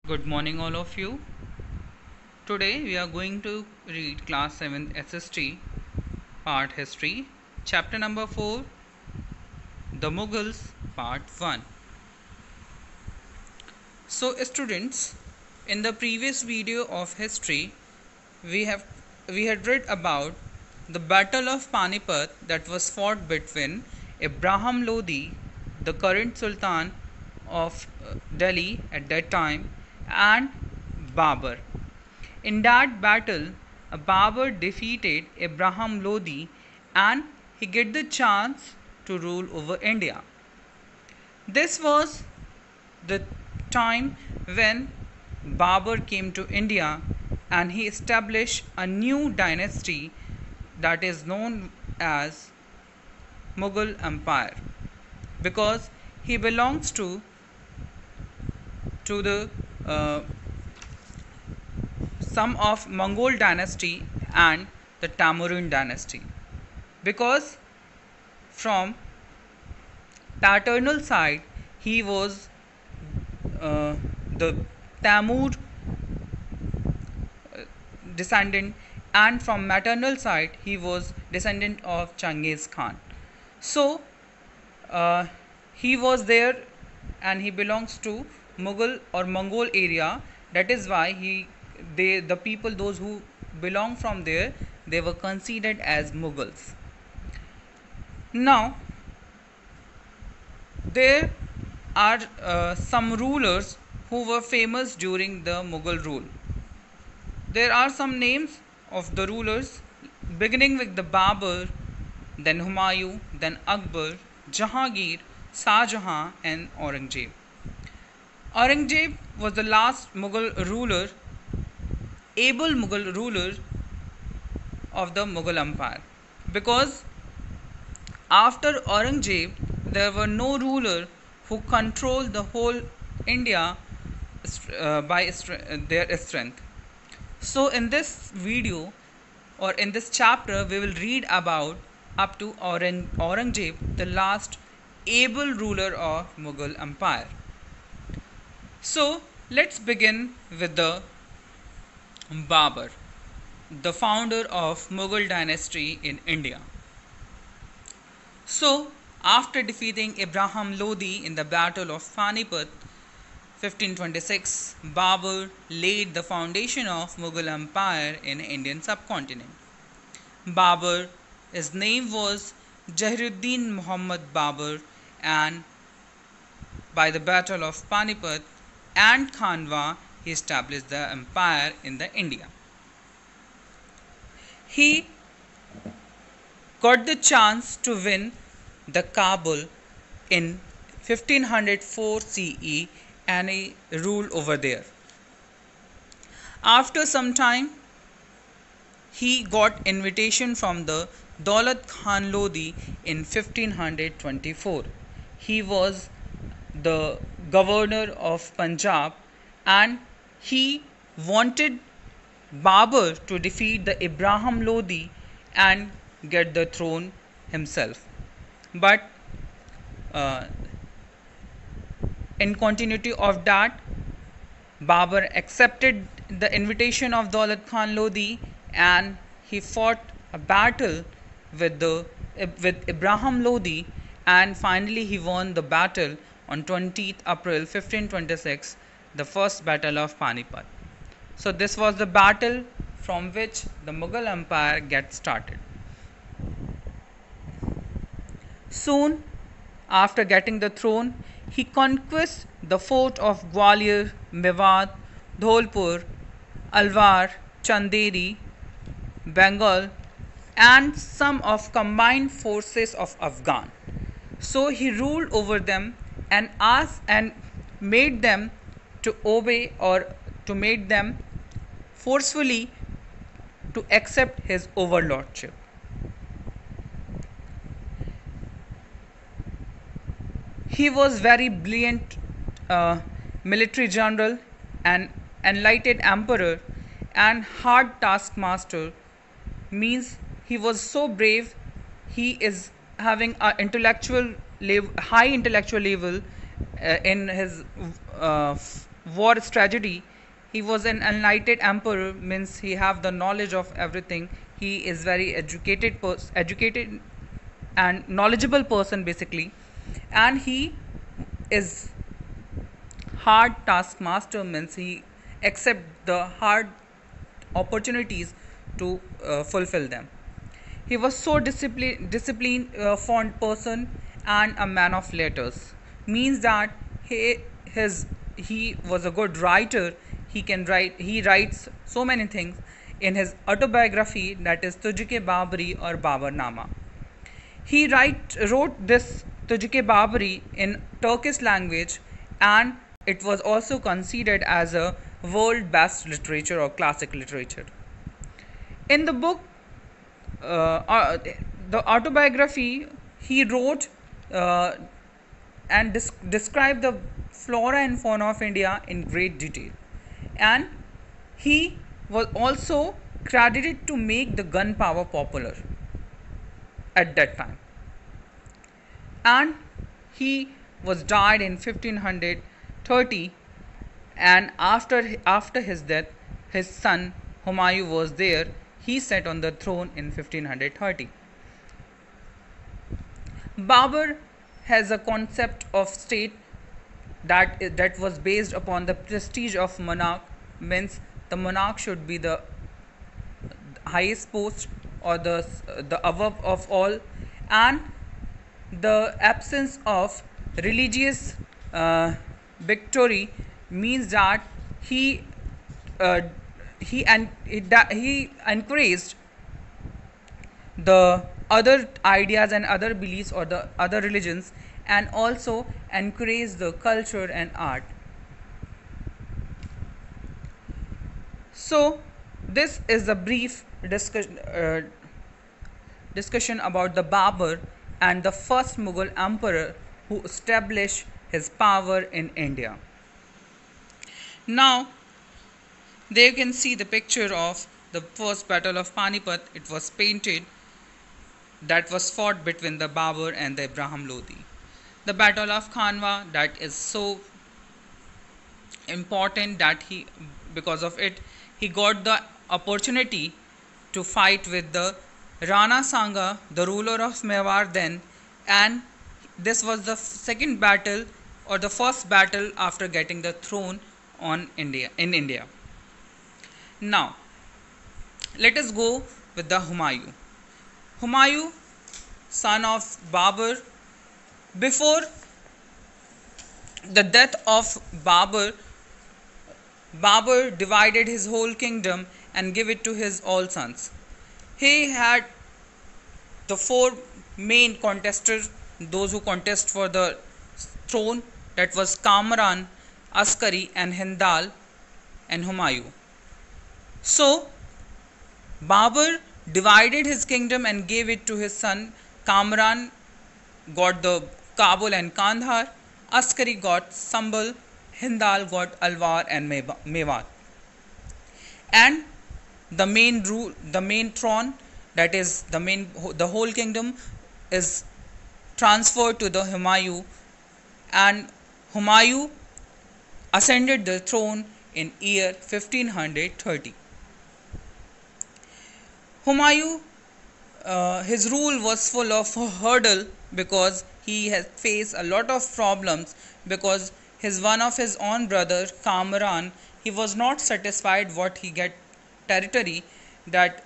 Good morning, all of you. Today we are going to read Class 7th SST Part History, Chapter number 4, The Mughals, Part 1. So, students, in the previous video of history, we have we had read about the Battle of Panipat that was fought between Ibrahim Lodi, the current Sultan of Delhi at that time, and Babur. In that battle, Babur defeated Ibrahim Lodi and he get the chance to rule over India. This was the time when Babur came to India and he established a new dynasty that is known as Mughal Empire because he belongs to the some of Mongol dynasty and the Tamurin dynasty because from paternal side he was the Tamur descendant, and from maternal side he was descendant of Genghis Khan. So he was there and he belongs to Mughal or Mongol area. That is why the people those who belong from there, they were considered as Mughals. Now there are some rulers who were famous during the Mughal rule. There are some names of the rulers beginning with the Babur, then Humayun, then Akbar, Jahangir, Shah Jahan, and Aurangzeb. Aurangzeb was the last able Mughal ruler of the Mughal Empire, because after Aurangzeb there were no ruler who controlled the whole India by their strength. So in this video or in this chapter we will read about up to Aurangzeb, the last able ruler of Mughal Empire. So let's begin with the Babur, the founder of Mughal dynasty in India. So after defeating Ibrahim Lodi in the Battle of Panipat 1526, Babur laid the foundation of Mughal Empire in Indian subcontinent. Babur, his name was Jahiruddin Muhammad Babur, and by the Battle of Panipat and Khanwa, he established the empire in the India. He got the chance to win the Kabul in 1504 CE and he ruled over there. After some time, he got invitation from the Daulat Khan Lodi in 1524. He was the governor of Punjab and he wanted Babur to defeat the Ibrahim Lodi and get the throne himself. But in continuity of that, Babur accepted the invitation of Daulat Khan Lodi and he fought a battle with Ibrahim Lodi, and finally he won the battle on 20th April 1526, the first battle of Panipat. So this was the battle from which the Mughal Empire gets started. Soon after getting the throne, he conquests the fort of Gwalior, Mewat, Dholpur, Alwar, Chanderi, Bengal, and some of combined forces of Afghan. So he ruled over them and asked and made them to obey, or to make them forcefully to accept his overlordship. He was very brilliant military general, and enlightened emperor, and hard taskmaster. Means he was so brave. He is having a high intellectual level in his war strategy. He was an enlightened emperor, means he have the knowledge of everything. He is very educated and knowledgeable person basically, and he is hard taskmaster, means he accept the hard opportunities to fulfill them. He was so disciplined, fond person, and a man of letters. Means that he was a good writer. He can write. He writes so many things in his autobiography, that is Tujhke Babri or Babarnama. He wrote this Tujhke Babri in Turkish language, and it was also considered as a world best literature or classic literature. In the book, the autobiography, he wrote and described the flora and fauna of India in great detail, and he was also credited to make the gunpowder popular at that time, and he was died in 1530, and after his death, his son Humayun was there. He sat on the throne in 1530. Babur has a concept of state that was based upon the prestige of monarch, means the monarch should be the highest post or the above of all, and the absence of religious victory means that he uh, he encouraged the other ideas and other beliefs or the other religions, and also encouraged the culture and art. So this is a brief discussion about the Babur and the first Mughal emperor who established his power in India. Now, there you can see the picture of the first battle of Panipat. It was painted, that was fought between the Babur and the Ibrahim Lodi. The battle of Khanwa, that is so important that because of it, he got the opportunity to fight with the Rana Sanga, the ruler of Mewar then, and this was the second battle or the first battle after getting the throne in India. Now, let us go with the Humayun. Humayun, son of Babur. Before the death of Babur, Babur divided his whole kingdom and gave it to his all sons. He had the four main contestants, those who contest for the throne, that was Kamran, Askari and Hindal and Humayun. So Babur divided his kingdom and gave it to his son. Kamran got the Kabul and Kandahar, Askari got Sambal, Hindal got Alwar and Mewar. And the main throne, that is the whole kingdom, is transferred to the Humayun, and Humayun ascended the throne in year 1530. Humayun, his rule was full of hurdle because he has faced a lot of problems, because one of his own brother Kamran, he was not satisfied what he get territory that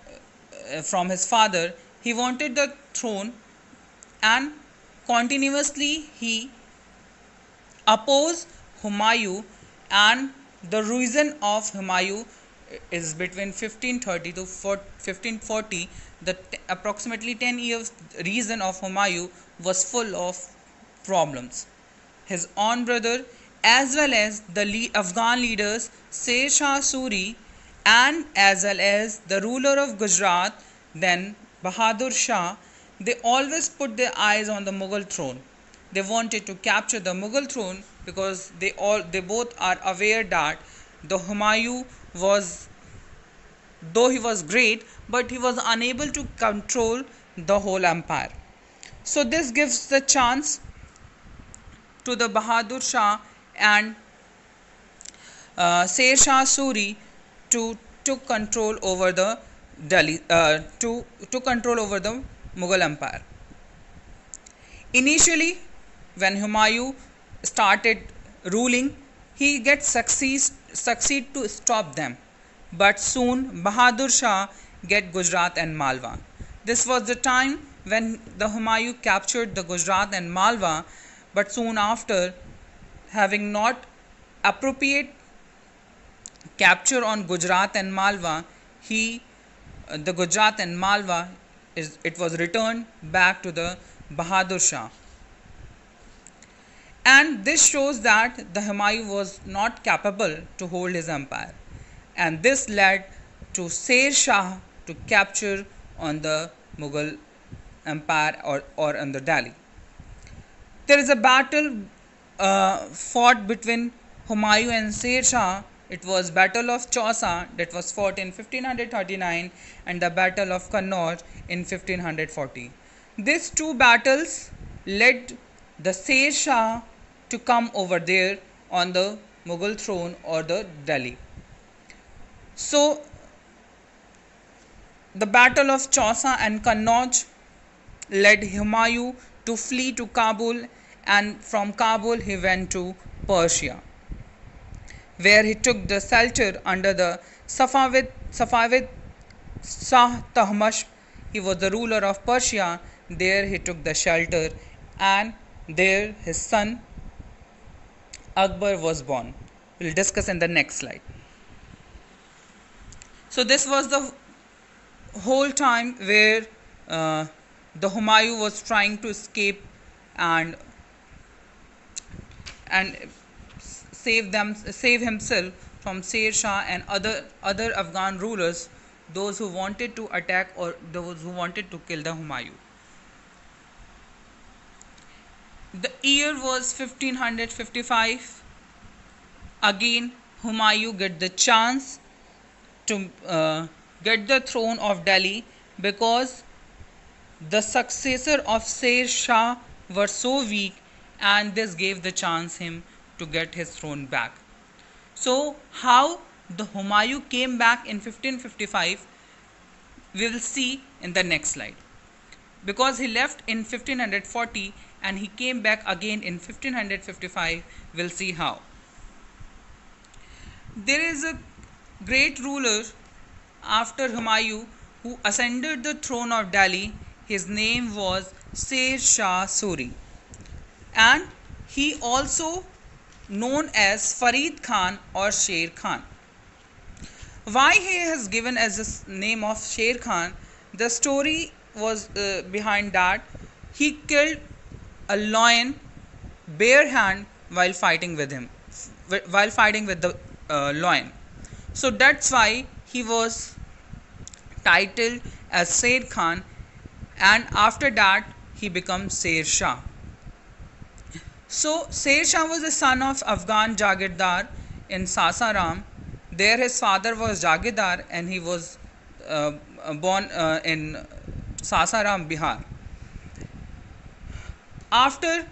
from his father. He wanted the throne, and continuously he opposed Humayun, and the reason of Humayun is between 1530 to 1540. The approximately 10 years reign of Humayun was full of problems. His own brother, as well as the Afghan leaders Sher Shah Suri, and as well as the ruler of Gujarat, then Bahadur Shah, they always put their eyes on the Mughal throne. They wanted to capture the Mughal throne because they both are aware that the Humayun was, though he was great, but he was unable to control the whole empire. So this gives the chance to the Bahadur Shah, and Sher Shah Suri to took control over the Delhi to took control over the Mughal Empire. Initially, when Humayun started ruling, he gets succeed to stop them. But soon Bahadur Shah get Gujarat and Malwa. This was the time when the Humayun captured the Gujarat and Malwa, but soon after, having not appropriate capture on Gujarat and Malwa, the Gujarat and Malwa it was returned back to the Bahadur Shah. And this shows that the Humayun was not capable to hold his empire. And this led to Sher Shah to capture on the Mughal empire or on the Delhi. There is a battle fought between Humayun and Sher Shah. It was Battle of Chausa that was fought in 1539 and the Battle of Kannauj in 1540. These two battles led the Sher Shah to come over there on the Mughal throne or the Delhi. So the Battle of Chausa and Kannauj led Humayun to flee to Kabul, and from Kabul he went to Persia, where he took the shelter under the Safavid Shah Tahmash. He was the ruler of Persia. There he took the shelter, and there his son Akbar was born. We'll discuss in the next slide. So this was the whole time where the Humayun was trying to escape and save himself from Sher Shah and other Afghan rulers, those who wanted to attack or those who wanted to kill the Humayun. The year was 1555. Again, Humayun get the chance to get the throne of Delhi, because the successor of Sher Shah were so weak, and this gave the chance him to get his throne back. So how the Humayun came back in 1555, we will see in the next slide. Because he left in 1540 and he came back again in 1555, we'll see how. There is a great ruler after Humayun who ascended the throne of Delhi. His name was Sher Shah Suri, and he also known as Farid Khan or Sher Khan. Why he is given as the name of Sher Khan? The story was behind that he killed a lion bare hand while fighting with the lion. So that's why he was titled as Sher Khan, and after that he becomes Sher Shah. So Sher Shah was the son of Afghan Jagirdar in Sasaram. There his father was Jagirdar and he was born in Sasaram, Bihar. After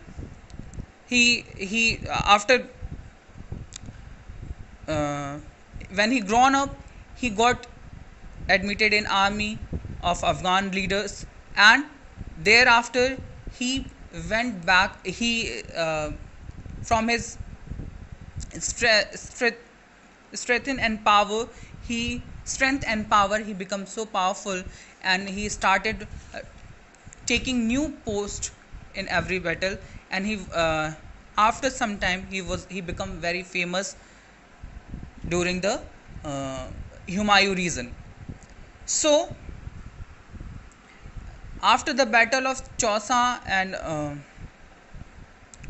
when he grown up, he got admitted in army of Afghan leaders, and thereafter he went back. He from his strength and power, he became so powerful, and he started taking new post in every battle, and he after some time he became very famous during the Humayun reign. So after the battle of Chausa and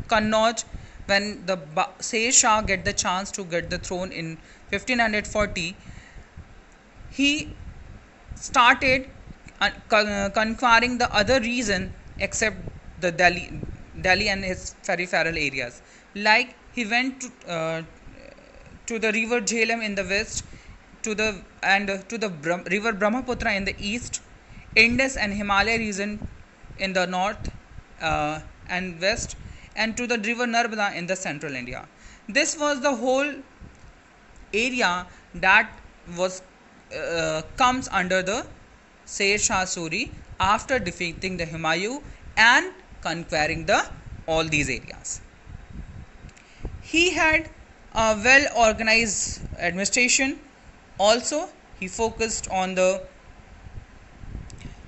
Kannauj, when the Sher Shah get the chance to get the throne in 1540, he started conquering the other region except the Delhi and its peripheral areas. Like he went to the river Jhelum in the west, to the river Brahmaputra in the east, Indus and Himalaya region in the north and west, and to the river Narmada in the central India. This was the whole area that was comes under the Sher Shah Suri after defeating the Humayun and conquering the all these areas. He had a well organized administration. Also, he focused on the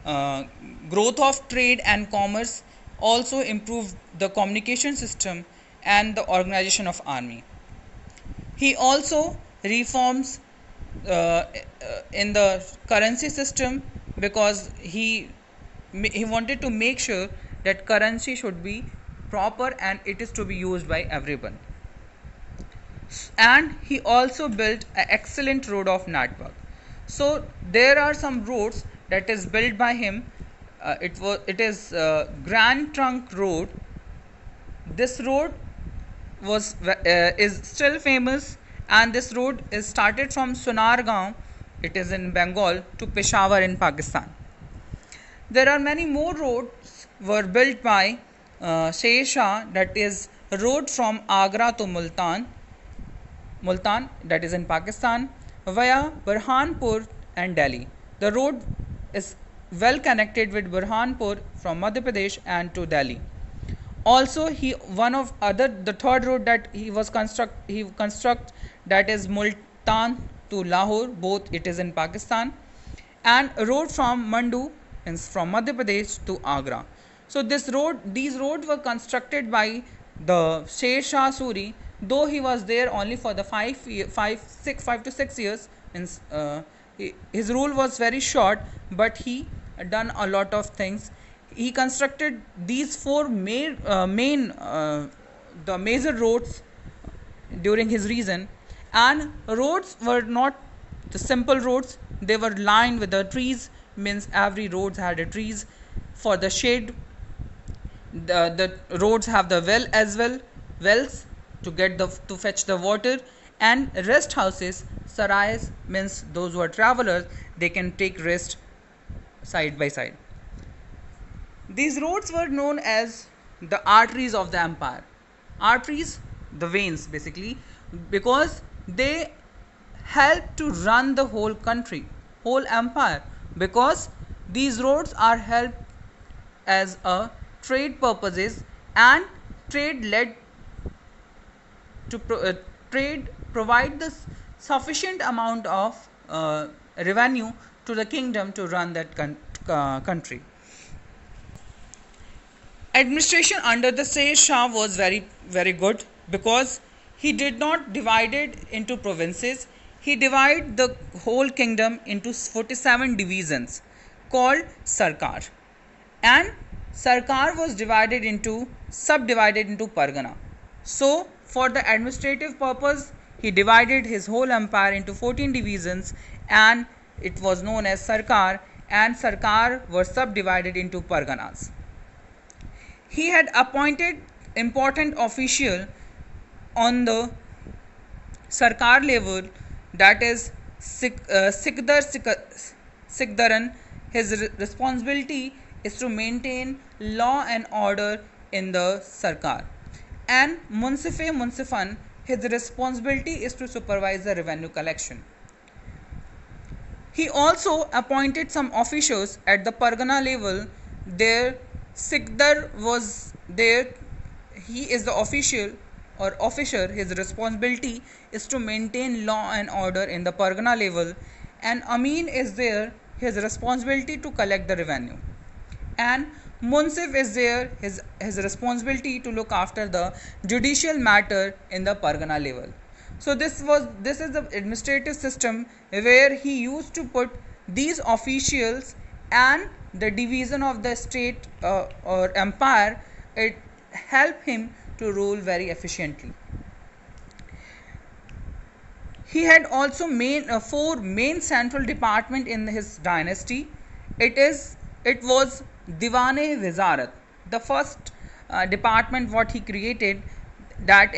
uh, growth of trade and commerce, also improved the communication system and the organization of army. He also reforms in the currency system because he wanted to make sure that currency should be proper and it is to be used by everyone. And he also built an excellent road of network. So there are some roads that is built by him. It is Grand Trunk Road. This road was is still famous, and this road is started from Sunargaon, it is in Bengal, to Peshawar in Pakistan. There are many more roads were built by Sher Shah, that is road from Agra to Multan, that is in Pakistan, via Burhanpur and Delhi. The road is well connected with Burhanpur from Madhya Pradesh and to Delhi. Also, the third road that he construct, that is Multan to Lahore, both it is in Pakistan, and a road from Mandu from Madhya Pradesh to Agra. So these roads were constructed by the Sher Shah Suri, though he was there only for the 5 to 6 years. His rule was very short, but he done a lot of things. He constructed these four the major roads during his reign, and roads were not the simple roads. They were lined with the trees, means every roads had a trees for the shade. The roads have the wells to fetch the water, and rest houses, sarais, means those who are travelers, they can take rest side by side. These roads were known as the arteries of the empire. Arteries, the veins basically, because they help to run the whole country, whole empire, because these roads are helped as a trade purposes, and trade led to trade provide the sufficient amount of revenue to the kingdom to run that country. Administration under the Sher Shah was very good, because he did not divide it into provinces. He divided the whole kingdom into 47 divisions called Sarkar, and Sarkar was subdivided into Pargana. So for the administrative purpose, he divided his whole empire into 14 divisions, and it was known as Sarkar, and Sarkar was subdivided into Parganas. He had appointed important official on the Sarkar level, that is Sikdaran. His responsibility is to maintain law and order in the Sarkar. And Munsifan, his responsibility is to supervise the revenue collection. He also appointed some officials at the Pargana level. There Sikdar was there. He is the official or officer. His responsibility is to maintain law and order in the Pargana level. And Amin is there. His responsibility to collect the revenue. And Munsif is there. His responsibility to look after the judicial matter in the Pargana level. So this is the administrative system where he used to put these officials, and the division of the state or empire, it helped him to rule very efficiently. He had also four main central department in his dynasty. It was Diwane Wizarat, the first department what he created, that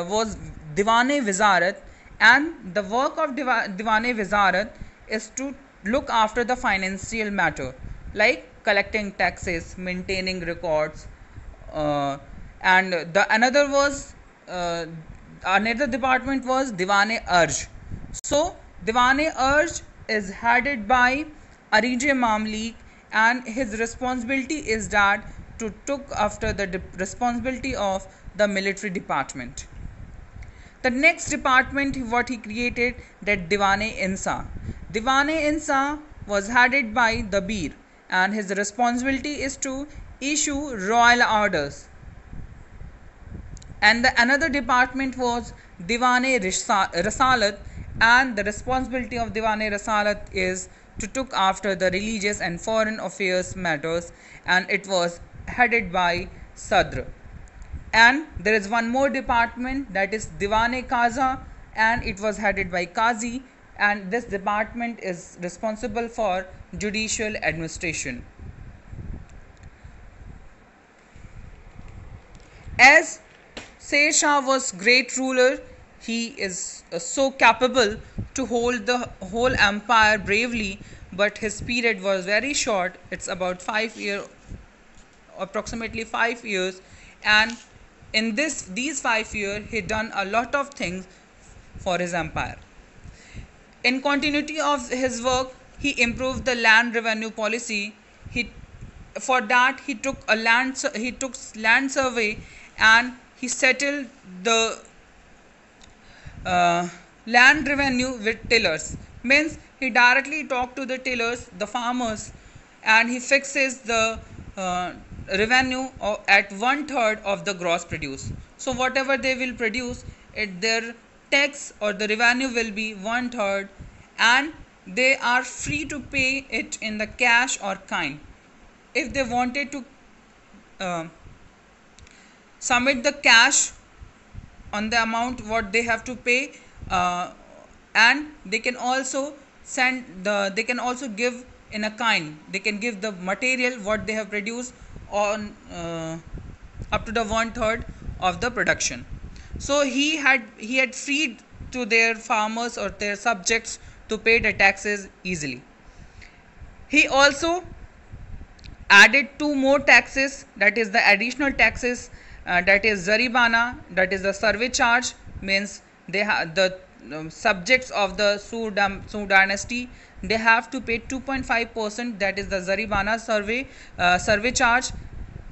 was Diwane Wizarat, and the work of Diwane Wizarat is to look after the financial matter, like collecting taxes, maintaining records, and the another was Another department was Diwane Arj. So Diwane Arj is headed by Arije Mamlik, and his responsibility is that to took after the responsibility of the military department. The next department what he created, that Diwane Insa. Diwane Insa was headed by the Bir, and his responsibility is to issue royal orders. And the another department was Diwane Rasalat, and the responsibility of Diwane Rasalat is to look after the religious and foreign affairs matters, and it was headed by Sadr. And there is one more department, that is Diwane Kaza, and it was headed by Qazi, and this department is responsible for judicial administration. As Sher Shah was great ruler, he is so capable to hold the whole empire bravely, but his period was very short. It's about 5 years, approximately 5 years, and in these 5 years he done a lot of things for his empire. In continuity of his work, he improved the land revenue policy. For that he took land survey, and he settled the land revenue with tillers. Means he directly talked to the tillers, the farmers, and he fixes the revenue at 1/3 of the gross produce. So whatever they will produce, their tax or the revenue will be 1/3, and they are free to pay it in the cash or kind. If they wanted to submit the cash on the amount what they have to pay, and they can also they can also give in a kind. They can give the material what they have produced on up to the 1/3 of the production. So he had freed to their farmers or their subjects to pay the taxes easily. He also added two more taxes, that is the additional taxes, that is Zaribana, that is the survey charge. Means they have the subjects of the Sur dynasty, they have to pay 2.5%, that is the Zaribana survey charge,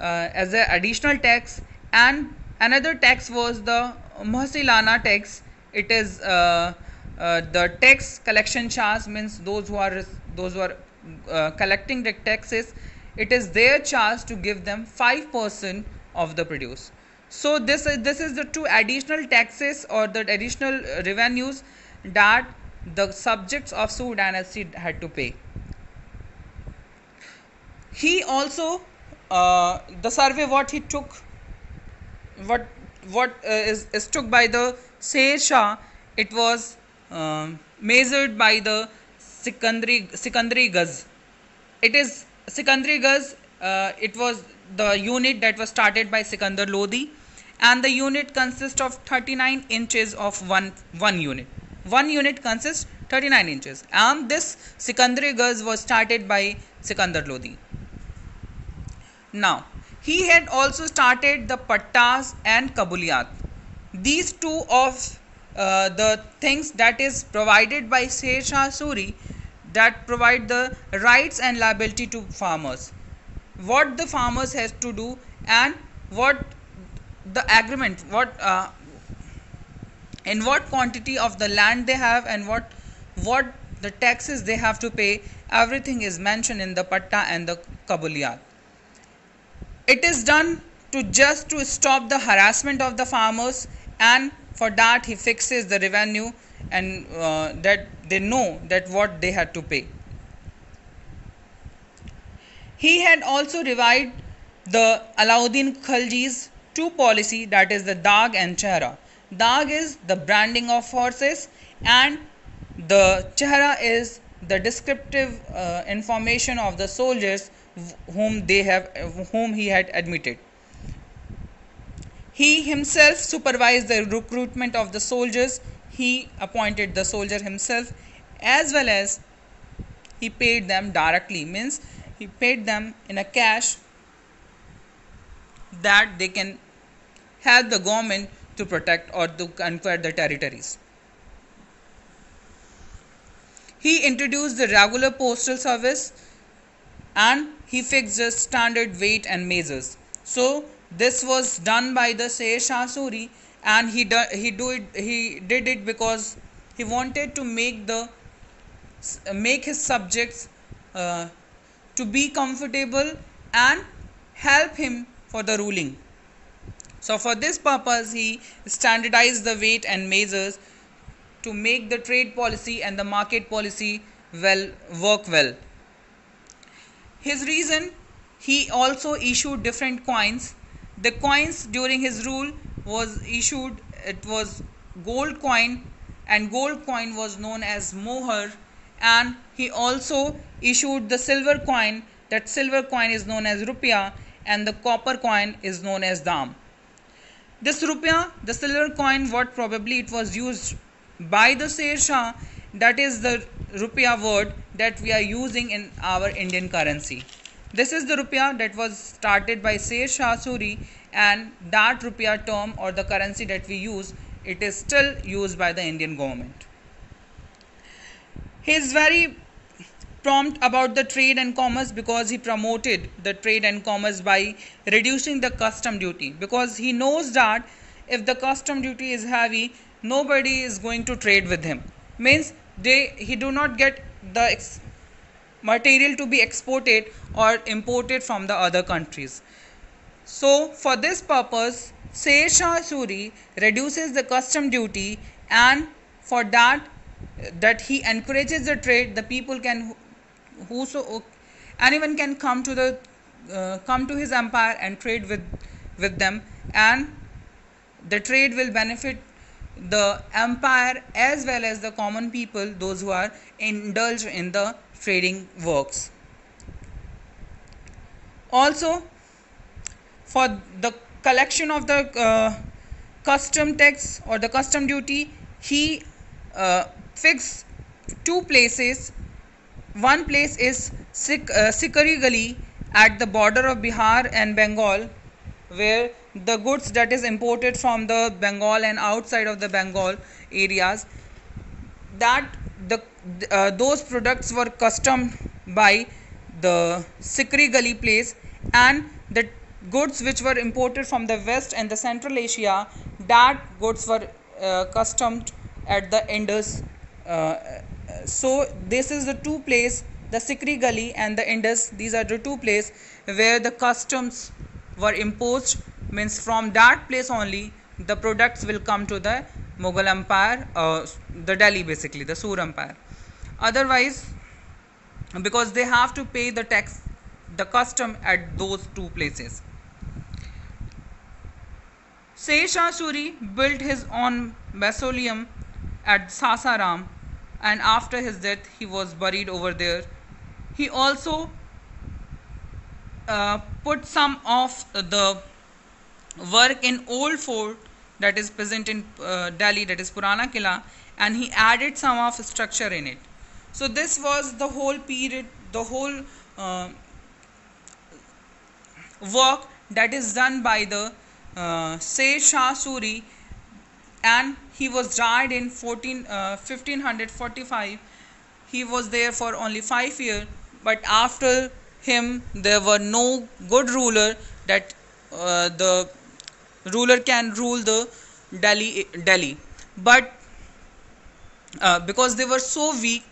as an additional tax. And another tax was the Muhsilana tax. It is the tax collection charge. Means those who are collecting the taxes, it is their charge to give them 5% of the produce. So this is the two additional taxes or the additional revenues that the subjects of Sur dynasty had to pay. He also the survey what he took, what is took by the Sher Shah, it was measured by the Sikandari Gaz. It is Sikandari Gaz. It was the unit that was started by Sikandar Lodi, and the unit consists of 39 inches of one unit. One unit consists 39 inches, and this Sikandari Gaz was started by Sikandar Lodi. Now he had also started the pattas and kabuliyat. These two of the things that is provided by Sher Shah Suri, that provide the rights and liability to farmers, what the farmers has to do, and what the agreement, what in what quantity of the land they have, and what the taxes they have to pay. Everything is mentioned in the patta and the kabuliyat. It is done to stop the harassment of the farmers, and for that he fixes the revenue, and that they know that what they had to pay. He had also revived the Alauddin Khalji's two policy, that is the Dag and Chehra. Dag is the branding of horses, and the Chehra is the descriptive information of the soldiers whom he had admitted. He himself supervised the recruitment of the soldiers. He appointed the soldier himself, as well as he paid them directly. Means he paid them in a cash, that they can help the government to protect or to conquer the territories. He introduced the regular postal service and he fixed the standard weight and measures. So this was done by the Sher Shah Suri, and he did it because he wanted to make his subjects to be comfortable and help him for the ruling. So for this purpose he standardized the weight and measures to make the trade policy and the market policy work well. His reason, he also issued different coins. The coins during his rule was issued, it was gold coin, and gold coin was known as mohar, and he also issued the silver coin. That silver coin is known as rupiah, and the copper coin is known as dam. This rupiah, the silver coin, what probably it was used by the Sher Shah, that is the rupiah word that we are using in our Indian currency. This is the rupiah that was started by Sher Shah Suri, and that rupiah term or the currency that we use, it is still used by the Indian government. He is very prompt about the trade and commerce because he promoted the trade and commerce by reducing the custom duty, because he knows that if the custom duty is heavy, nobody is going to trade with him. Means he do not get the material to be exported or imported from the other countries. So for this purpose, Sher Shah Suri reduces the custom duty, and for that he encourages the trade. The people can anyone can come to his empire and trade with them, and the trade will benefit the empire as well as the common people, those who are indulged in the trading works. Also, for the collection of the custom tax or the custom duty, he fixed two places. One place is Sikari Gali at the border of Bihar and Bengal, where the goods that is imported from the Bengal and outside of the Bengal areas, that those products were customed by the Sikri Gali place, and the goods which were imported from the West and the Central Asia, that goods were customed at the Indus. So this is the two place, the Sikri Gali and the Indus. These are the two places where the customs were imposed. Means from that place only the products will come to the Mughal Empire, the Delhi, basically the Sur Empire. Otherwise, because they have to pay the tax, the custom at those two places. Sher Shah Suri built his own mausoleum at Sasaram, and after his death he was buried over there. He also put some of the work in old fort that is present in Delhi, that is Purana Kila, and he added some of structure in it. So this was the whole period, the whole work that is done by the Sher Shah Suri, and he was died in 1545. He was there for only 5 years, but after him there were no good ruler that the ruler can rule the Delhi. But because they were so weak,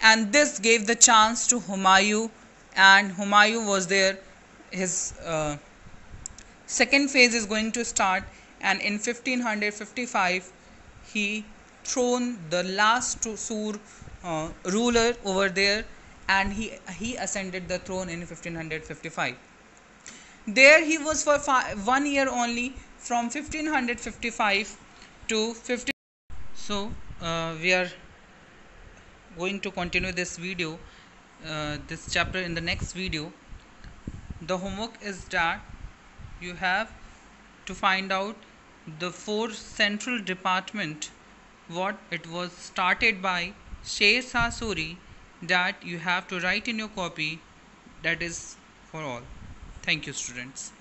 and this gave the chance to Humayun, and Humayun was there. His second phase is going to start, and in 1555 he throned the last Sur ruler over there, and he ascended the throne in 1555. There he was for 1 year only, from 1555 to 15. So we are going to continue this video, this chapter in the next video. The homework is that you have to find out the 4 central department, what it was started by Sher Shah Suri, that you have to write in your copy. That is for all. Thank you, students.